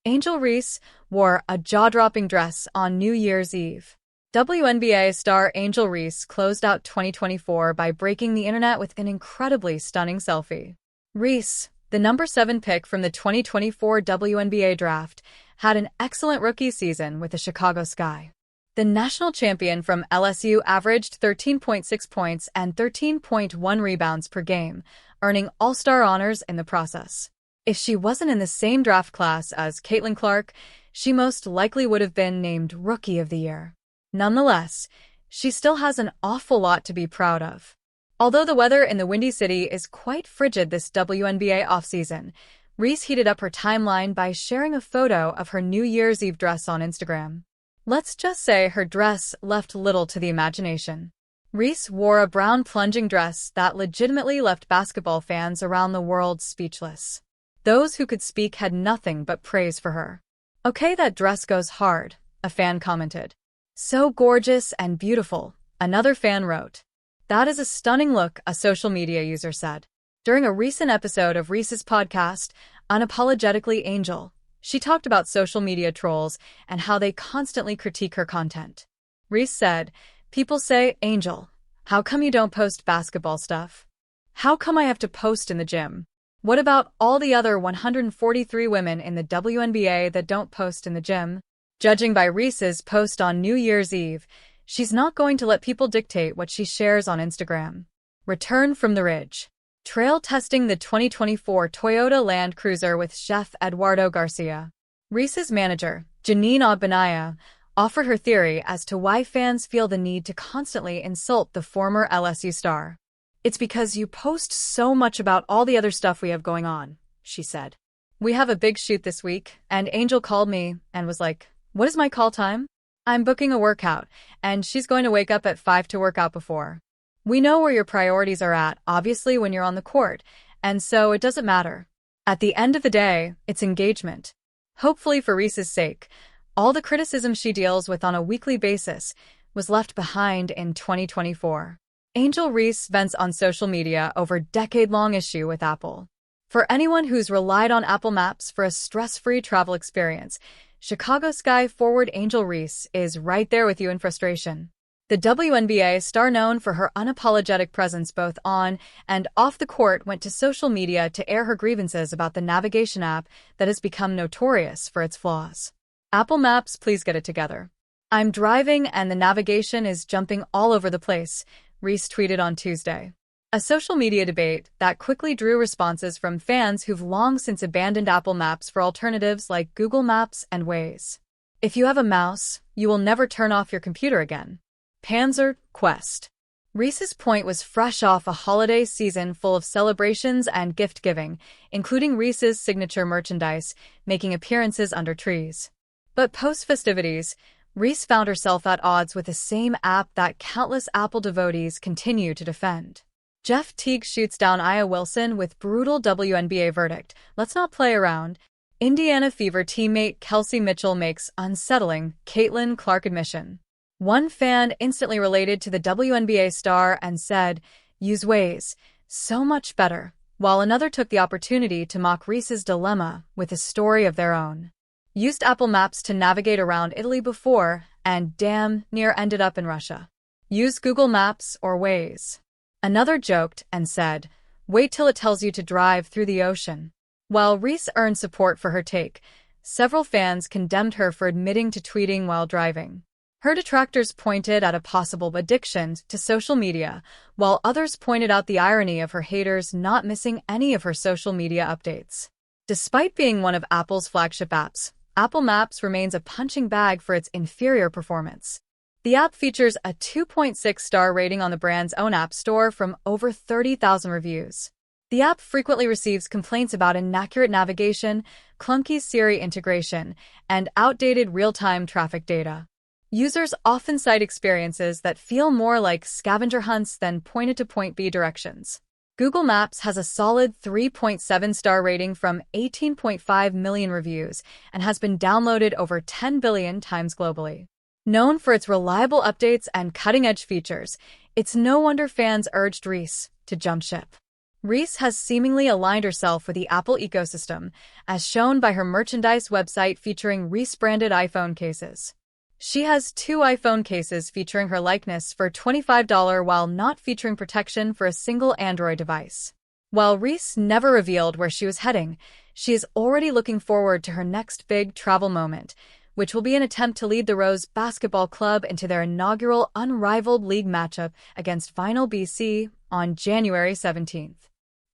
Angel Reese wore a jaw-dropping dress on New Year's Eve. WNBA star Angel Reese closed out 2024 by breaking the internet with an incredibly stunning selfie. Reese, the number 7 pick from the 2024 WNBA draft, had an excellent rookie season with the Chicago Sky. The national champion from LSU averaged 13.6 points and 13.1 rebounds per game, earning All-Star honors in the process. If she wasn't in the same draft class as Caitlin Clark, she most likely would have been named Rookie of the Year. Nonetheless, she still has an awful lot to be proud of. Although the weather in the Windy City is quite frigid this WNBA offseason, Reese heated up her timeline by sharing a photo of her New Year's Eve dress on Instagram. Let's just say her dress left little to the imagination. Reese wore a brown plunging dress that legitimately left basketball fans around the world speechless. Those who could speak had nothing but praise for her. "Okay, that dress goes hard," a fan commented. "So gorgeous and beautiful," another fan wrote. "That is a stunning look," a social media user said. During a recent episode of Reese's podcast, Unapologetically Angel, she talked about social media trolls and how they constantly critique her content. Reese said, "People say, 'Angel, how come you don't post basketball stuff? How come I have to post in the gym? What about all the other 143 women in the WNBA that don't post in the gym?'" Judging by Reese's post on New Year's Eve, she's not going to let people dictate what she shares on Instagram. Return from the Ridge. Trail testing the 2024 Toyota Land Cruiser with chef Eduardo Garcia. Reese's manager, Janine Ogbenaya, offered her theory as to why fans feel the need to constantly insult the former LSU star. "It's because you post so much about all the other stuff we have going on," she said. "We have a big shoot this week, and Angel called me and was like, 'What is my call time? I'm booking a workout, and she's going to wake up at 5 to work out before.' We know where your priorities are at, obviously, when you're on the court, and so it doesn't matter. At the end of the day, it's engagement." Hopefully for Reese's sake, all the criticism she deals with on a weekly basis was left behind in 2024. Angel Reese vents on social media over decade-long issue with Apple. For anyone who's relied on Apple Maps for a stress-free travel experience, Chicago Sky forward Angel Reese is right there with you in frustration. The WNBA star, known for her unapologetic presence both on and off the court, went to social media to air her grievances about the navigation app that has become notorious for its flaws. "Apple Maps, please get it together. I'm driving and the navigation is jumping all over the place," Reese tweeted on Tuesday. A social media debate that quickly drew responses from fans who've long since abandoned Apple Maps for alternatives like Google Maps and Waze. "If you have a mouse, you will never turn off your computer again." Panzer Quest. Reese's point was fresh off a holiday season full of celebrations and gift-giving, including Reese's signature merchandise making appearances under trees. But post-festivities, Reese found herself at odds with the same app that countless Apple devotees continue to defend. Jeff Teague shoots down Aya Wilson with brutal WNBA verdict. Let's not play around. Indiana Fever teammate Kelsey Mitchell makes unsettling Caitlin Clark admission. One fan instantly related to the WNBA star and said, "Use Waze, so much better," while another took the opportunity to mock Reese's dilemma with a story of their own. "Used Apple Maps to navigate around Italy before and damn near ended up in Russia. Use Google Maps or Waze." Another joked and said, "Wait till it tells you to drive through the ocean." While Reese earned support for her take, several fans condemned her for admitting to tweeting while driving. Her detractors pointed at a possible addiction to social media, while others pointed out the irony of her haters not missing any of her social media updates. Despite being one of Apple's flagship apps, Apple Maps remains a punching bag for its inferior performance. The app features a 2.6-star rating on the brand's own app store from over 30,000 reviews. The app frequently receives complaints about inaccurate navigation, clunky Siri integration, and outdated real-time traffic data. Users often cite experiences that feel more like scavenger hunts than point-A to point-B directions. Google Maps has a solid 3.7-star rating from 18.5 million reviews and has been downloaded over 10 billion times globally. Known for its reliable updates and cutting-edge features, it's no wonder fans urged Reese to jump ship. Reese has seemingly aligned herself with the Apple ecosystem, as shown by her merchandise website featuring Reese-branded iPhone cases. She has 2 iPhone cases featuring her likeness for $25 while not featuring protection for a single Android device. While Reese never revealed where she was heading, she is already looking forward to her next big travel moment, which will be an attempt to lead the Rose Basketball Club into their inaugural Unrivaled League matchup against Final BC on January 17th.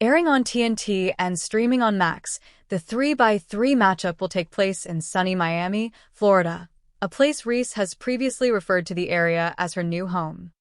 Airing on TNT and streaming on Max, the 3x3 matchup will take place in sunny Miami, Florida, a place Reese has previously referred to the area as her new home.